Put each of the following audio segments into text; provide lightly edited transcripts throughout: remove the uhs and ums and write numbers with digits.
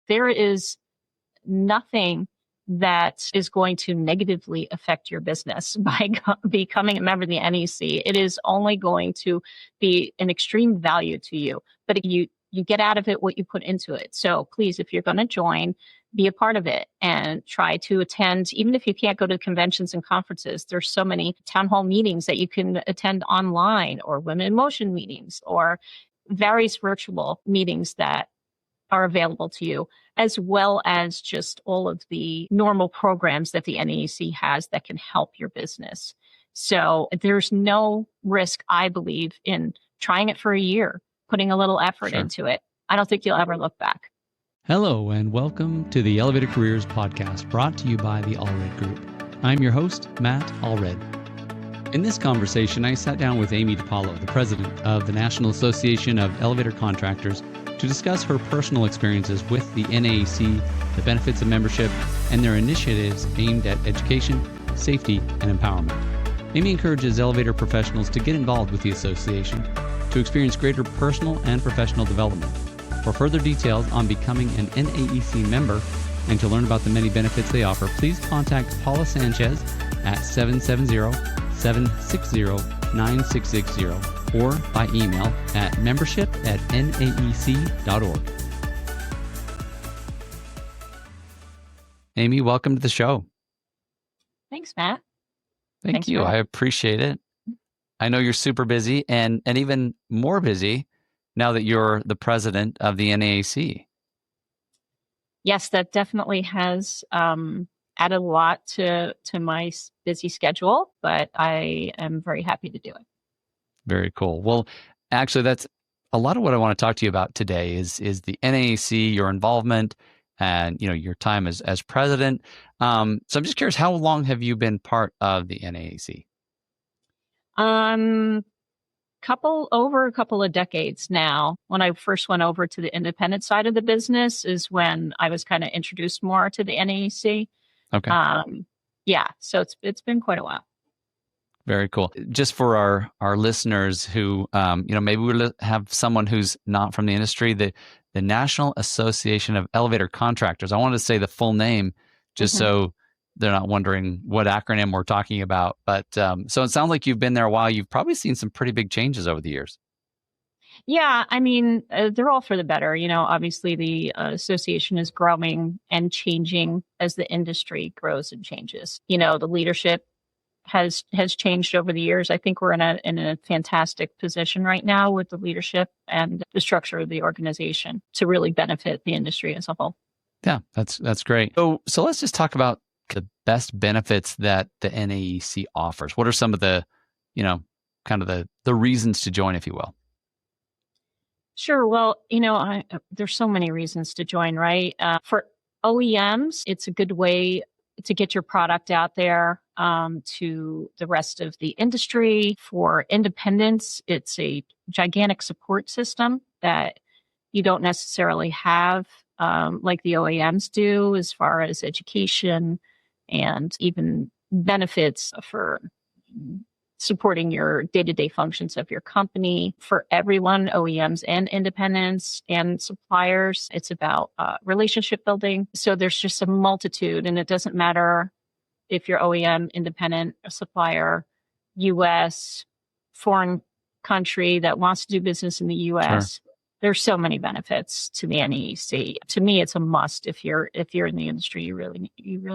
there is nothing that is going to negatively affect your business by becoming a member of the NAEC. It is only going to be an extreme value to you, but you get out of it what you put into it. So please, if you're going to join, be a part of it and try to attend. Even if you can't go to conventions and conferences, there's so many town hall meetings that you can attend online, or Women in Motion meetings, or various virtual meetings that are available to you, as well as just all of the normal programs that the NAEC has that can help your business. So there's no risk, I believe, in trying it for a year, putting a little effort into it. I don't think you'll ever look back. Hello, and welcome to the Elevator Careers podcast, brought to you by the Allred Group. I'm your host, Matt Allred. In this conversation, I sat down with Amy DiPaolo, the president of the National Association of Elevator Contractors, to discuss her personal experiences with the NAEC, the benefits of membership, and their initiatives aimed at education, safety, and empowerment. Amy encourages elevator professionals to get involved with the association to experience greater personal and professional development. For further details on becoming an NAEC member and to learn about the many benefits they offer, please contact Paula Sanchez at 770-760-9660 or by email at membership@naec.org. Amy, welcome to the show. Thanks, Matt. Thank you. I appreciate it. I know you're super busy and even more busy now that you're the president of the NAEC. Yes, that definitely has added a lot to my busy schedule, but I am very happy to do it. Very cool. Well, actually, that's a lot of what I want to talk to you about today is the NAEC, your involvement, and your time as president. So I'm just curious, how long have you been part of the NAEC? Over a couple of decades now. When I first went over to the independent side of the business is when I was kind of introduced more to the NAEC. Okay. So it's been quite a while. Very cool. Just for our listeners who, maybe we have someone who's not from the industry, the National Association of Elevator Contractors. I wanted to say the full name just so they're not wondering what acronym we're talking about. But so it sounds like you've been there a while. You've probably seen some pretty big changes over the years. Yeah, I mean, they're all for the better. Obviously the association is growing and changing as the industry grows and changes. The leadership has changed over the years. I think we're in a fantastic position right now with the leadership and the structure of the organization to really benefit the industry as a whole. Yeah, that's great. So let's just talk about the best benefits that the NAEC offers. What are some of the, kind of the reasons to join, if you will? Sure. Well, there's so many reasons to join, right? For OEMs, it's a good way to get your product out there to the rest of the industry. For independents, it's a gigantic support system that you don't necessarily have like the OEMs do as far as education and even benefits for supporting your day-to-day functions of your company. For everyone, OEMs and independents and suppliers, it's about relationship building. So there's just a multitude, and it doesn't matter if you're OEM, independent, a supplier, U.S., foreign country that wants to do business in the U.S. Sure. There's so many benefits to the NAEC. To me, it's a must. If you're in the industry, you really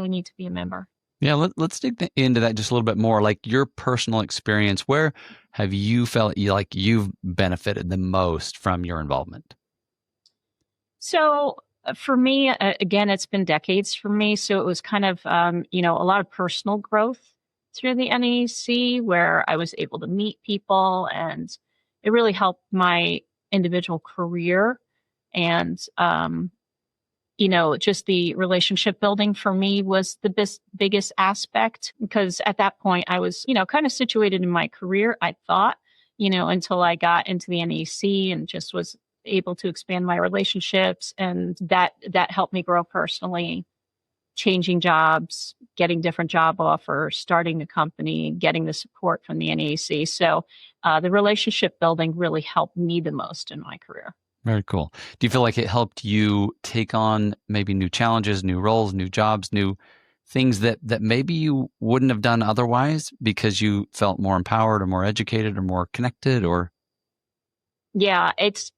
need to be a member. Yeah, let's dig into that just a little bit more. Like your personal experience, where have you felt like you've benefited the most from your involvement? So for me, again, it's been decades for me. So it was kind of, a lot of personal growth through the NAEC where I was able to meet people, and it really helped my individual career. And, just the relationship building for me was the biggest aspect, because at that point I was, kind of situated in my career, I thought, until I got into the NAEC and just was able to expand my relationships. And that helped me grow personally, changing jobs, getting different job offers, starting a company, getting the support from the NAEC. So the relationship building really helped me the most in my career. Very cool. Do you feel like it helped you take on maybe new challenges, new roles, new jobs, new things that maybe you wouldn't have done otherwise because you felt more empowered or more educated or more connected or? Yeah, it's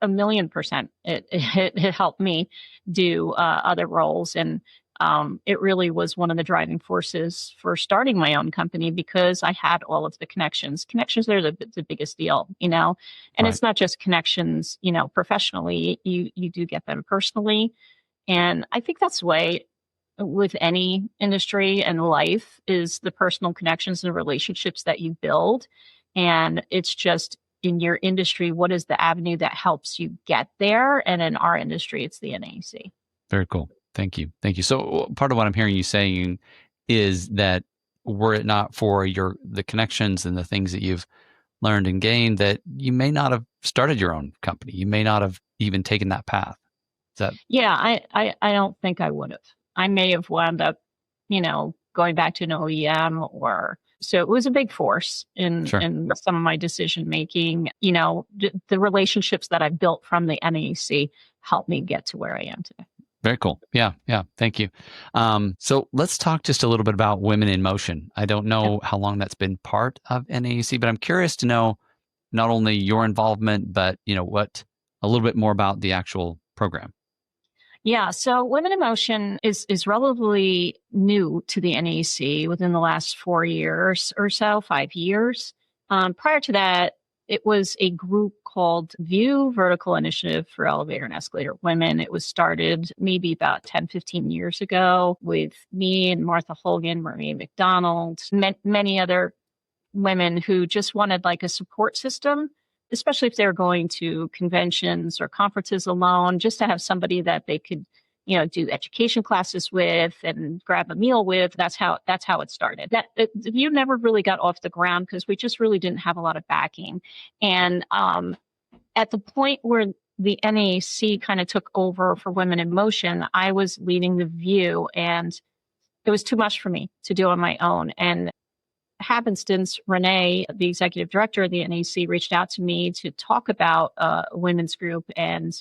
1,000,000%. It helped me do other roles. And it really was one of the driving forces for starting my own company because I had all of the connections. Connections are the biggest deal, and Right. it's not just connections, professionally, you do get them personally. And I think that's the way with any industry and life is the personal connections and relationships that you build. And it's just in your industry, what is the avenue that helps you get there? And in our industry, it's the NAEC. Very cool. Thank you. Thank you. So part of what I'm hearing you saying is that were it not for the connections and the things that you've learned and gained, that you may not have started your own company. You may not have even taken that path. Is that? Yeah, I don't think I would have. I may have wound up, going back to an OEM or so it was a big force Sure. in some of my decision making. The relationships that I built from the NAEC helped me get to where I am today. Very cool. Yeah. Yeah. Thank you. So let's talk just a little bit about Women in Motion. I don't Yeah. know how long that's been part of NAEC, but I'm curious to know not only your involvement, but what a little bit more about the actual program. Yeah, so Women in Motion is relatively new to the NAC within the last 4 years or so, 5 years. Prior to that, it was a group called View Vertical Initiative for Elevator and Escalator Women. It was started maybe about 10, 15 years ago with me and Martha Holgan, Marie McDonald, many other women who just wanted like a support system, especially if they were going to conventions or conferences alone, just to have somebody that they could, do education classes with and grab a meal with. That's how it started. The View never really got off the ground because we just really didn't have a lot of backing. And at the point where the NAC kind of took over for Women in Motion, I was leading the View, and it was too much for me to do on my own. And happenstance, Renee, the executive director of the NAC, reached out to me to talk about a women's group, and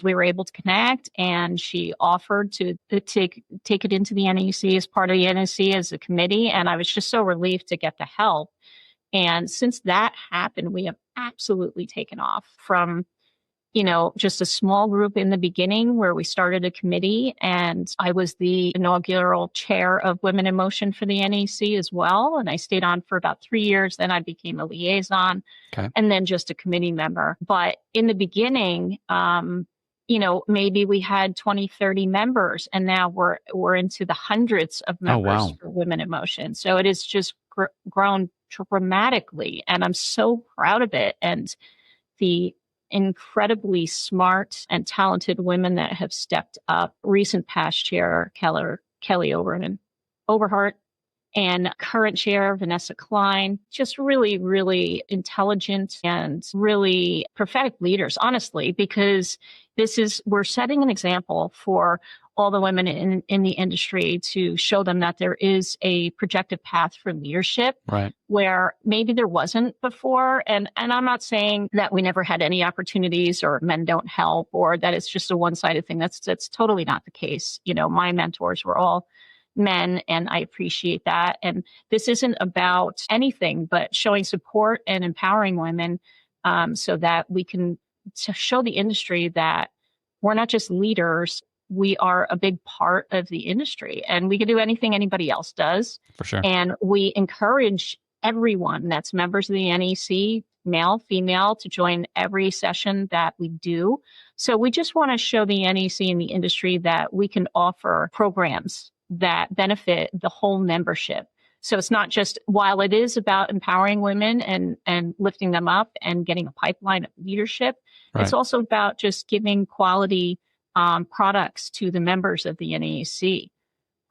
we were able to connect. And she offered to take it into the NAC as part of the NAC as a committee, and I was just so relieved to get the help. And since that happened, we have absolutely taken off from just a small group in the beginning where we started a committee, and I was the inaugural chair of Women in Motion for the NAC as well. And I stayed on for about 3 years. Then I became a liaison, Okay. and then just a committee member. But in the beginning, maybe we had 20, 30 members, and now we're into the hundreds of members wow. for Women in Motion. So it has just grown dramatically, and I'm so proud of it. And the incredibly smart and talented women that have stepped up. Recent past chair, Kelly Overhart, and current chair, Vanessa Klein, just really, really intelligent and really prophetic leaders, honestly, because we're setting an example for all the women in the industry to show them that there is a projected path for leadership, right, where maybe there wasn't before. And I'm not saying that we never had any opportunities or men don't help or that it's just a one-sided thing. That's totally not the case. My mentors were all men, and I appreciate that. And this isn't about anything but showing support and empowering women, so that we can show the industry that we're not just leaders, we are a big part of the industry, and we can do anything anybody else does. for sure. And we encourage everyone that's members of the NEC, male, female, to join every session that we do. So we just want to show the NEC and the industry that we can offer programs that benefit the whole membership. So it's not just, while it is about empowering women and lifting them up and getting a pipeline of leadership, Right. It's also about just giving quality products to the members of the NAEC.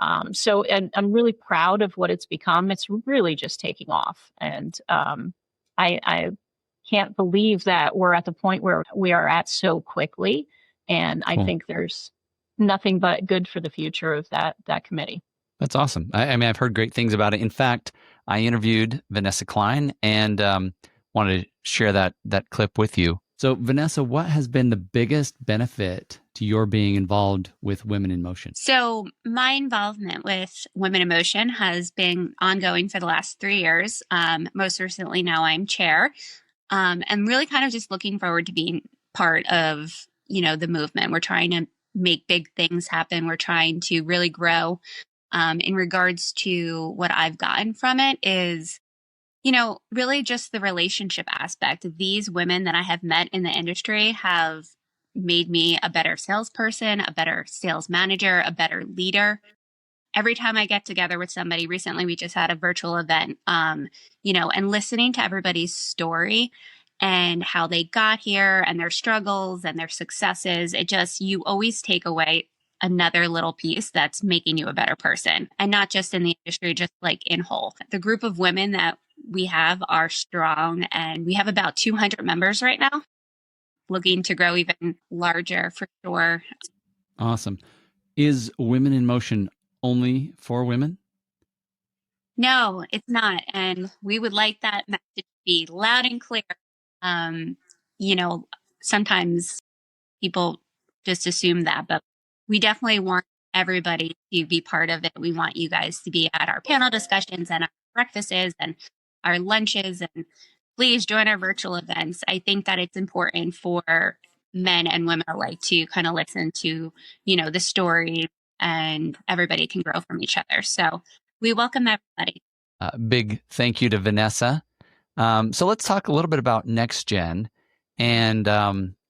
And I'm really proud of what it's become. It's really just taking off. And I can't believe that we're at the point where we are at so quickly. And I think there's nothing but good for the future of that committee. That's awesome. I mean, I've heard great things about it. In fact, I interviewed Vanessa Klein and wanted to share that clip with you. So, Vanessa, what has been the biggest benefit to your being involved with Women in Motion? So my involvement with Women in Motion has been ongoing for the last 3 years. Most recently now I'm chair. And really kind of just looking forward to being part of, the movement. We're trying to make big things happen. We're trying to really grow. In regards to what I've gotten from it is, really just the relationship aspect. These women that I have met in the industry have made me a better salesperson, a better sales manager, a better leader. Every time I get together with somebody, recently we just had a virtual event, and listening to everybody's story and how they got here and their struggles and their successes, you always take away another little piece that's making you a better person. And not just in the industry, just like in whole. The group of women that we have are strong, and we have about 200 members right now, looking to grow even larger for sure. Awesome. Is Women in Motion only for women? No, it's not. And we would like that message to be loud and clear. Um, Sometimes people just assume that, but we definitely want everybody to be part of it. We want you guys to be at our panel discussions and our breakfasts and our lunches, and please join our virtual events. I think that it's important for men and women alike to kind of listen to, the story, and everybody can grow from each other. So we welcome everybody. Big thank you to Vanessa. So let's talk a little bit about Next Gen. And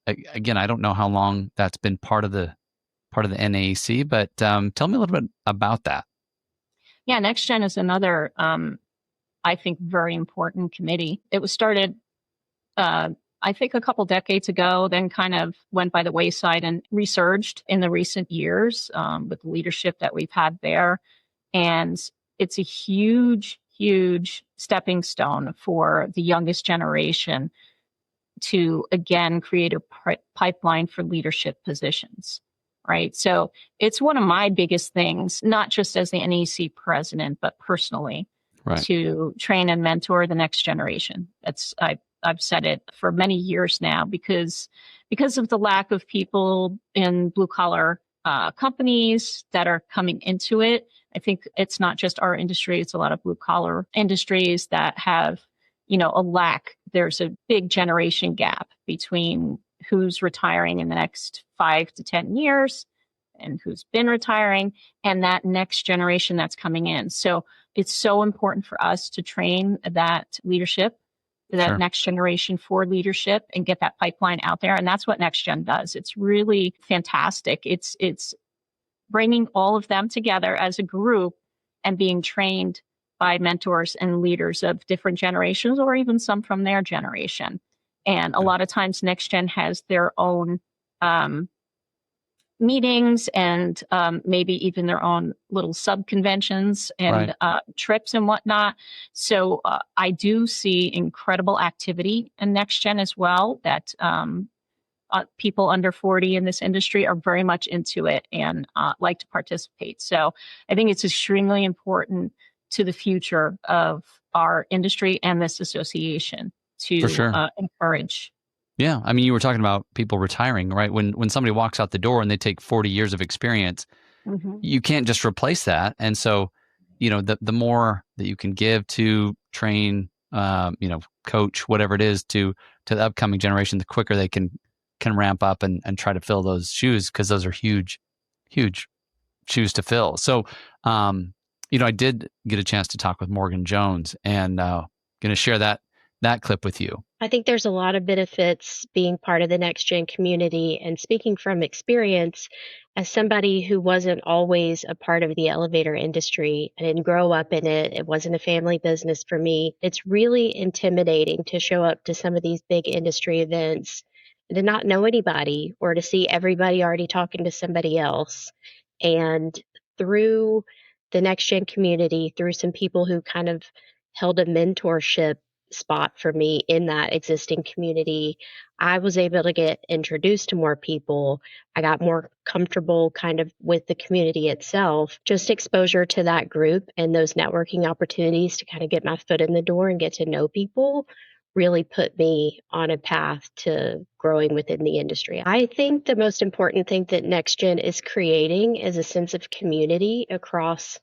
again, I don't know how long that's been part of the NAEC, but tell me a little bit about that. Yeah, Next Gen is another, I think, very important committee. It was started, I think, a couple decades ago, then kind of went by the wayside and resurged in the recent years with the leadership that we've had there. And it's a huge, huge stepping stone for the youngest generation to, again, create a pipeline for leadership positions, right? So it's one of my biggest things, not just as the NEC president, but personally, right, to train and mentor the next generation. I've said it for many years now because of the lack of people in blue collar companies that are coming into it. I think it's not just our industry; it's a lot of blue collar industries that have, a lack. There's a big generation gap between who's retiring in the next 5 to 10 years and who's been retiring, and that next generation that's coming in. So it's so important for us to train that leadership, that Sure. next generation for leadership, and get that pipeline out there. And that's what Next Gen does. It's really fantastic. It's bringing all of them together as a group and being trained by mentors and leaders of different generations, or even some from their generation. And a lot of times Next Gen has their own meetings and maybe even their own little sub-conventions and trips and whatnot. So I do see incredible activity in Next Gen as well, that people under 40 in this industry are very much into it and like to participate. So I think it's extremely important to the future of our industry and this association to encourage. Yeah. I mean, you were talking about people retiring, right? When somebody walks out the door and they take 40 years of experience, you can't just replace that. And so, the more that you can give to train, coach, whatever it is to the upcoming generation, the quicker they can ramp up and try to fill those shoes, because those are huge, huge shoes to fill. So, I did get a chance to talk with Morgan Jones, and going to share that clip with you. I think there's a lot of benefits being part of the Next Gen community, and speaking from experience, as somebody who wasn't always a part of the elevator industry, I didn't grow up in it. It wasn't a family business for me. It's really intimidating to show up to some of these big industry events and to not know anybody, or to see everybody already talking to somebody else. And through the Next Gen community, through some people who kind of held a mentorship spot for me in that existing community, I was able to get introduced to more people. I got more comfortable kind of with the community itself. Just exposure to that group and those networking opportunities to kind of get my foot in the door and get to know people really put me on a path to growing within the industry. I think the most important thing that NextGen is creating is a sense of community across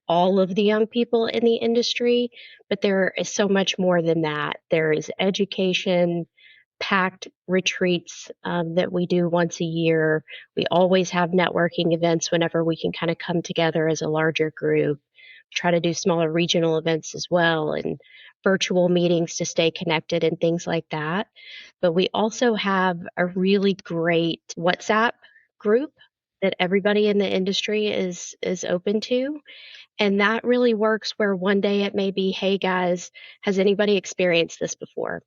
all of the young people in the industry, but there is so much more than that. There is education, packed retreats that we do once a year. We always have networking events whenever we can kind of come together as a larger group. We try to do smaller regional events as well and virtual meetings to stay connected and things like that. But we also have a really great WhatsApp group that everybody in the industry is open to. And that really works where one day it may be, hey guys, has anybody experienced this before?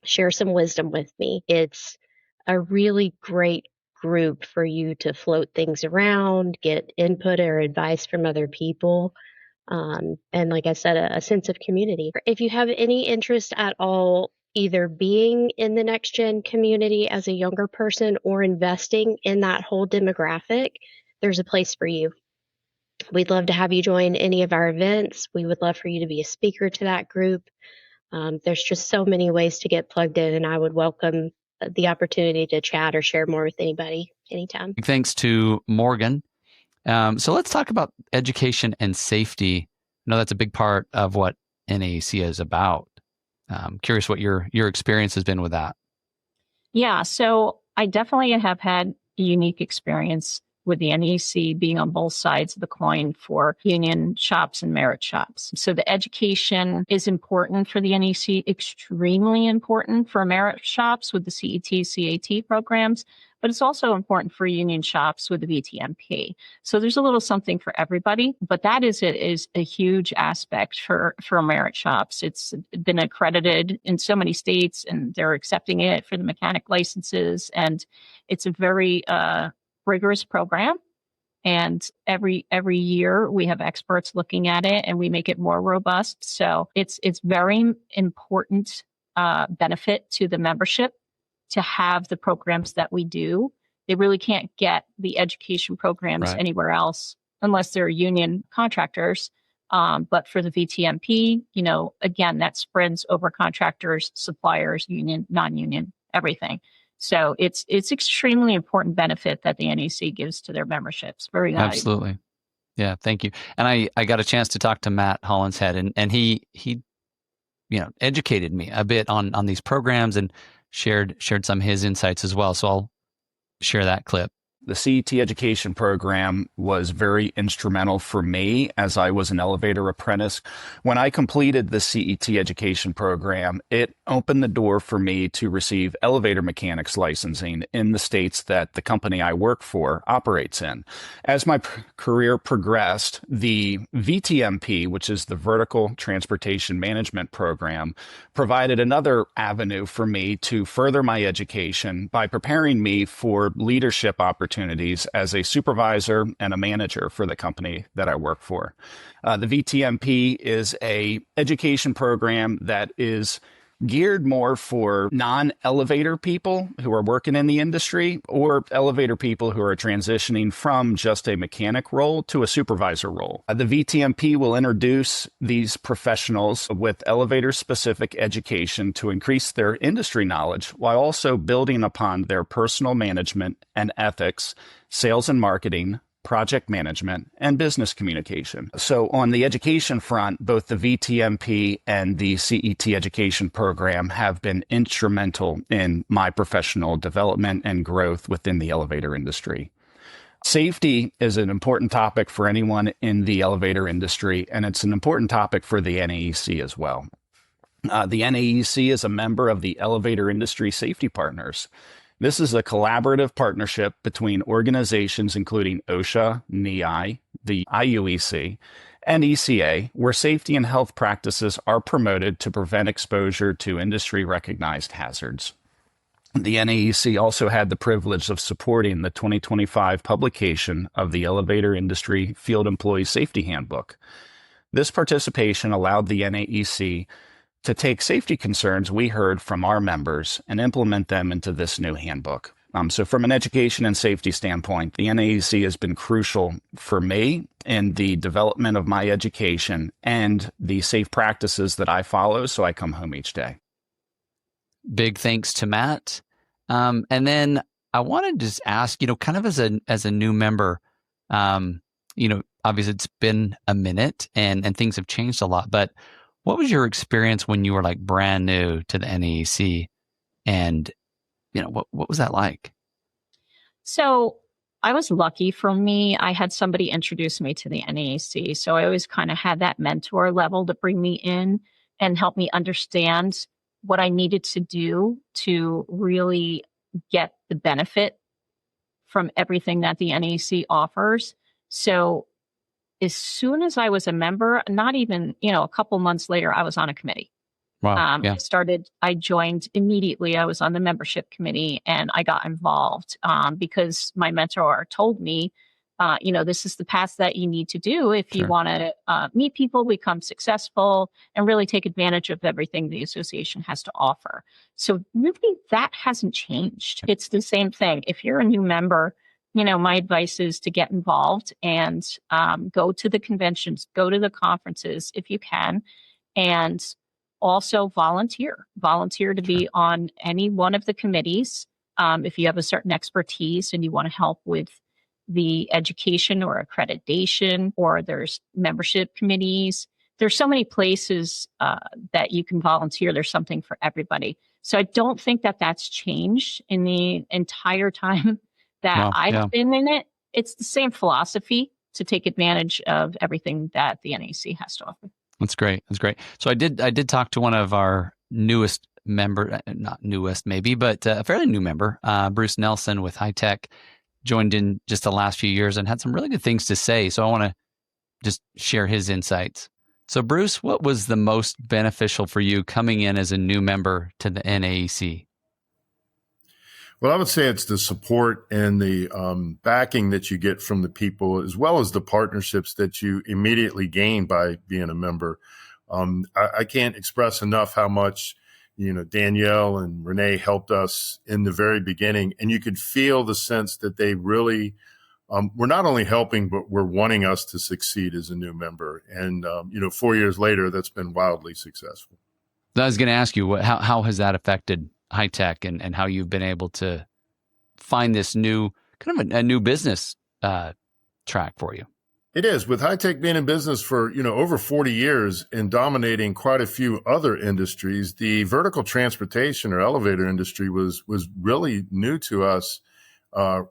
Share some wisdom with me. It's a really great group for you to float things around, get input or advice from other people. And like I said, a sense of community. If you have any interest at all, either being in the next gen community as a younger person or investing in that whole demographic, there's a place for you. We'd love to have you join any of our events. We would love for you to be a speaker to that group. There's just so many ways to get plugged in, and I would welcome the opportunity to chat or share more with anybody anytime. Thanks to Morgan. So let's talk about education and safety. I know that's a big part of what NAEC is about. Curious what your experience has been with that. Yeah, so I definitely have had a unique experience with the NAEC being on both sides of the coin for union shops and merit shops. So the education is important for the NAEC, extremely important for merit shops with the CET, CAT programs, but it's also important for union shops with the VTMP. So there's a little something for everybody, but that is a huge aspect for merit shops. It's been accredited in so many states, and they're accepting it for the mechanic licenses, and it's a very rigorous program. And every year we have experts looking at it, and we make it more robust. So it's very important benefit to the membership to have the programs that we do. They really can't get the education programs anywhere else unless they're union contractors. But for the VTMP, again, that spreads over contractors, suppliers, union, non-union, everything. So it's extremely important benefit that the NAEC gives to their memberships. Very valuable. Absolutely. Yeah, thank you. And I got a chance to talk to Matt Hollinshead, and he educated me a bit on these programs and shared some of his insights as well. So I'll share that clip. The CET education program was very instrumental for me as I was an elevator apprentice. When I completed the CET education program, it opened the door for me to receive elevator mechanics licensing in the states that the company I work for operates in. As my career progressed, the VTMP, which is the Vertical Transportation Management Program, provided another avenue for me to further my education by preparing me for leadership opportunities as a supervisor and a manager for the company that I work for. The VTMP is a education program that is geared more for non-elevator people who are working in the industry or elevator people who are transitioning from just a mechanic role to a supervisor role. The VTMP will introduce these professionals with elevator-specific education to increase their industry knowledge while also building upon their personal management and ethics, sales and marketing, project management, and business communication. So on the education front, both the VTMP and the CET education program have been instrumental in my professional development and growth within the elevator industry. Safety is an important topic for anyone in the elevator industry, and it's an important topic for the NAEC as well. The NAEC is a member of the Elevator Industry Safety Partners. This is a collaborative partnership between organizations including OSHA, NAEC, the IUEC, and ECA, where safety and health practices are promoted to prevent exposure to industry-recognized hazards. The NAEC also had the privilege of supporting the 2025 publication of the Elevator Industry Field Employee Safety Handbook. This participation allowed the NAEC to take safety concerns we heard from our members and implement them into this new handbook. So from an education and safety standpoint, the NAEC has been crucial for me in the development of my education and the safe practices that I follow so I come home each day. big thanks to Matt. And then I wanted to just ask, kind of as a new member, obviously it's been a minute and things have changed a lot, but what was your experience when you were like brand new to the NAEC? And, what was that like? So I was lucky. For me, I had somebody introduce me to the NAEC. So I always kind of had that mentor level to bring me in and help me understand what I needed to do to really get the benefit from everything that the NAEC offers. So as soon as I was a member, not even, a couple months later, I was on a committee. Wow. Yeah. I joined immediately. I was on the membership committee and I got involved because my mentor told me, this is the path that you need to do if you want to meet people, become successful, and really take advantage of everything the association has to offer. So really that hasn't changed. It's the same thing. If you're a new member, my advice is to get involved and go to the conventions, go to the conferences if you can, and also volunteer to be on any one of the committees. If you have a certain expertise and you want to help with the education or accreditation, or there's membership committees, there's so many places that you can volunteer. There's something for everybody. So I don't think that that's changed in the entire time that I've been in it. It's the same philosophy to take advantage of everything that the NAEC has to offer. That's great. So I did talk to one of our newest member, not newest maybe, but a fairly new member, Bruce Nelson with High Tech, joined in just the last few years and had some really good things to say. So I want to just share his insights. So Bruce, what was the most beneficial for you coming in as a new member to the NAEC? Well, I would say it's the support and the backing that you get from the people, as well as the partnerships that you immediately gain by being a member. I can't express enough how much, Danielle and Renee helped us in the very beginning. And you could feel the sense that they really were not only helping, but were wanting us to succeed as a new member. And, 4 years later, that's been wildly successful. I was going to ask you, how has that affected High Tech and how you've been able to find this new kind of a new business track for you? It is. With High Tech being in business for, over 40 years and dominating quite a few other industries, the vertical transportation or elevator industry was really new to us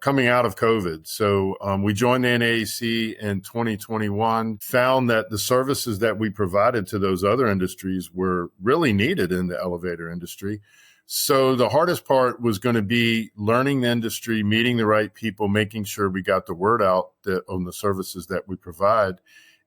coming out of COVID. So we joined the NAEC in 2021, found that the services that we provided to those other industries were really needed in the elevator industry. So the hardest part was going to be learning the industry, meeting the right people, making sure we got the word out on the services that we provide.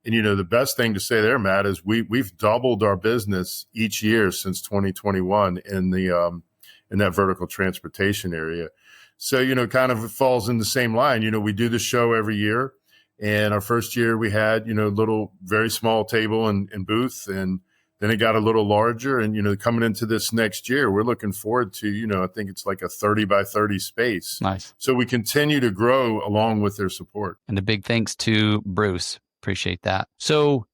And, the best thing to say there, Matt, is we've doubled our business each year since 2021 in that vertical transportation area. So, kind of falls in the same line. We do the show every year. And our first year we had, little, very small table and booth, and then it got a little larger. And, coming into this next year, we're looking forward to, I think it's like a 30 by 30 space. Nice. So we continue to grow along with their support. And a big thanks to Bruce. Appreciate that. So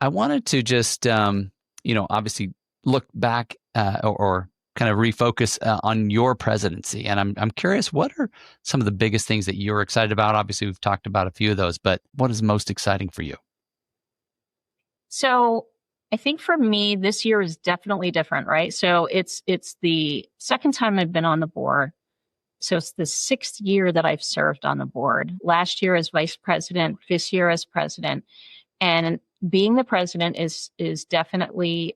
I wanted to just, obviously look back or kind of refocus on your presidency. And I'm curious, what are some of the biggest things that you're excited about? Obviously, we've talked about a few of those, but what is most exciting for you? So I think for me, this year is definitely different, right? So it's the second time I've been on the board. So it's the 6th year that I've served on the board. Last year as vice president, this year as president. And being the president is definitely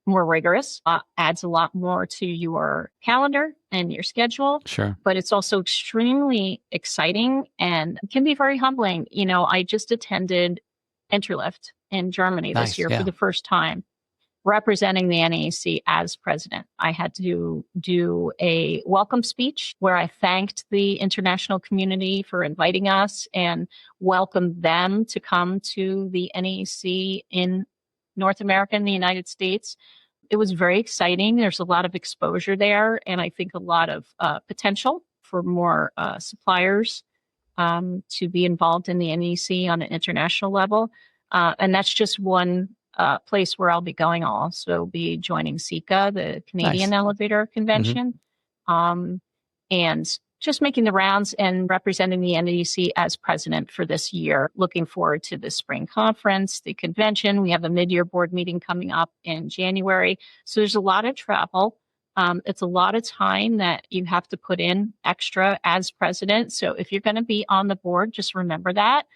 more rigorous, adds a lot more to your calendar and your schedule. Sure. But it's also extremely exciting and can be very humbling. I just attended Interlift in Germany this year for the first time, representing the NAEC as president. I had to do a welcome speech where I thanked the international community for inviting us and welcomed them to come to the NAEC in North America and the United States. It was very exciting. There's a lot of exposure there, and I think a lot of potential for more suppliers to be involved in the NEC on an international level. And that's just one place where I'll be going. I'll also be joining SECA, the Canadian Nice. Elevator Convention, and just making the rounds and representing the NAEC as president for this year. Looking forward to the spring conference, the convention. We have a mid-year board meeting coming up in January. So there's a lot of travel. It's a lot of time that you have to put in extra as president. So if you're going to be on the board, just remember that.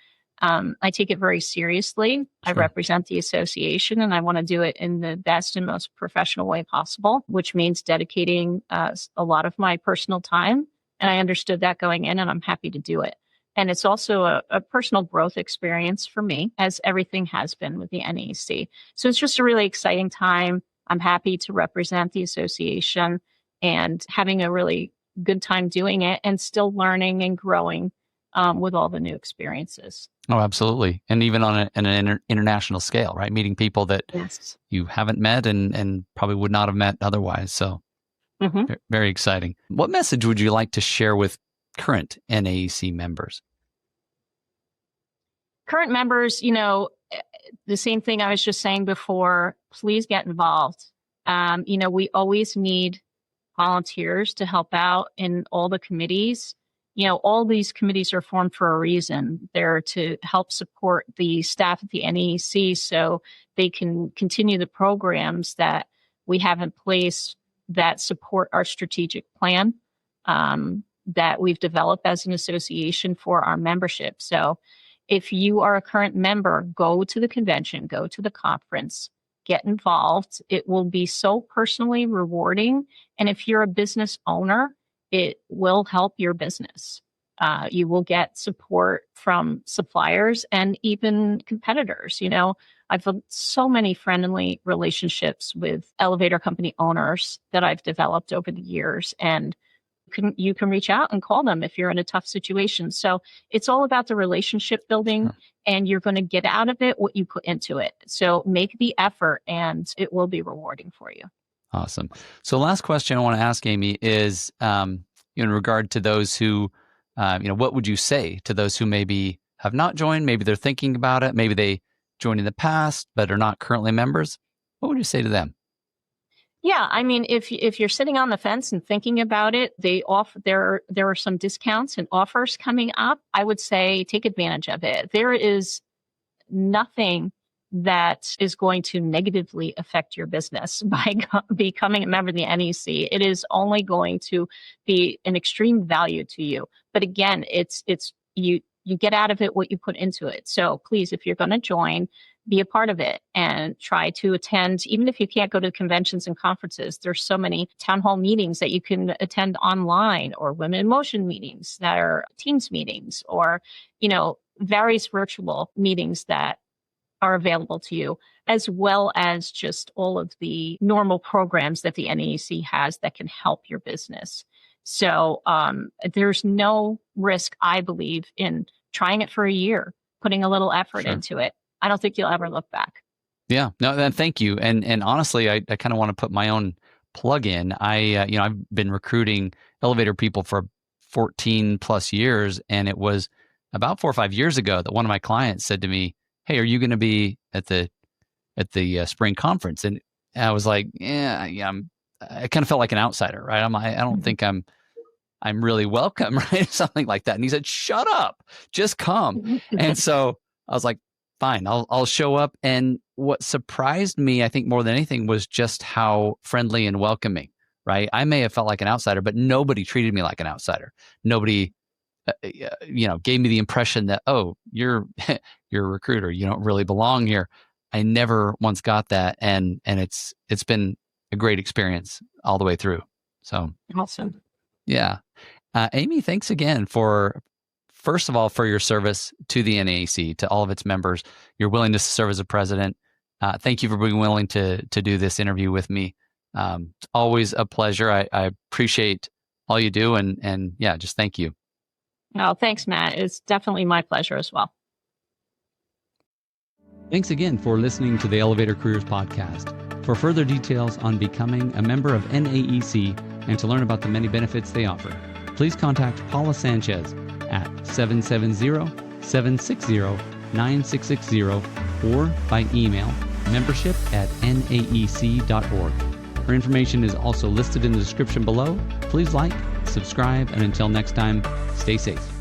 I take it very seriously. Sure. I represent the association, and I want to do it in the best and most professional way possible, which means dedicating a lot of my personal time. And I understood that going in, and I'm happy to do it. And it's also a personal growth experience for me, as everything has been with the NAEC. So it's just a really exciting time. I'm happy to represent the association and having a really good time doing it, and still learning and growing with all the new experiences. Oh, absolutely. And even on an international scale, right? Meeting people that you haven't met and probably would not have met otherwise. So very exciting. What message would you like to share with current NAEC members? Current members, the same thing I was just saying before, please get involved. We always need volunteers to help out in all the committees. All these committees are formed for a reason. They're to help support the staff at the NAEC so they can continue the programs that we have in place that support our strategic plan that we've developed as an association for our membership. So if you are a current member, go to the convention, go to the conference, get involved. It will be so personally rewarding. And if you're a business owner, it will help your business. You will get support from suppliers and even competitors. I've had so many friendly relationships with elevator company owners that I've developed over the years, and you can reach out and call them if you're in a tough situation. So it's all about the relationship building, and you're going to get out of it what you put into it. So make the effort, and it will be rewarding for you. Awesome. So last question I want to ask, Amy, is in regard to those who, what would you say to those who maybe have not joined? Maybe they're thinking about it. Maybe they joined in the past, but are not currently members. What would you say to them? Yeah, I mean, if you're sitting on the fence and thinking about it, there are some discounts and offers coming up. I would say take advantage of it. There is nothing that is going to negatively affect your business by becoming a member of the NEC. It is only going to be an extreme value to you. But again, it's you get out of it what you put into it. So please, if you're going to join, be a part of it and try to attend. Even if you can't go to conventions and conferences, there's so many town hall meetings that you can attend online, or Women in Motion meetings that are Teams meetings, or, various virtual meetings that are available to you, as well as just all of the normal programs that the NAEC has that can help your business. So there's no risk, I believe, in trying it for a year, putting a little effort into it. I don't think you'll ever look back. Yeah, no, then thank you. And honestly, I kind of want to put my own plug in. I've been recruiting elevator people for 14 plus years, and it was about 4 or 5 years ago that one of my clients said to me, "Hey, are you going to be at the spring conference?" And I was like, "Yeah, I kind of felt like an outsider, right? I don't think I'm really welcome, right? Something like that." And he said, "Shut up, just come." And so I was like, "Fine, I'll show up." And what surprised me, I think more than anything, was just how friendly and welcoming, right? I may have felt like an outsider, but nobody treated me like an outsider. Nobody, gave me the impression that, "Oh, you're a recruiter. You don't really belong here." I never once got that, and it's been a great experience all the way through. So awesome. Yeah, Amy, thanks again first of all, for your service to the NAEC, to all of its members, your willingness to serve as a president. Thank you for being willing to do this interview with me. It's always a pleasure. I appreciate all you do, and yeah, just thank you. Oh, thanks, Matt. It's definitely my pleasure as well. Thanks again for listening to the Elevator Careers Podcast. For further details on becoming a member of NAEC and to learn about the many benefits they offer, please contact Paula Sanchez at 770-760-9660 or by email membership@naec.org. Our information is also listed in the description below. Please like, subscribe, and until next time, stay safe.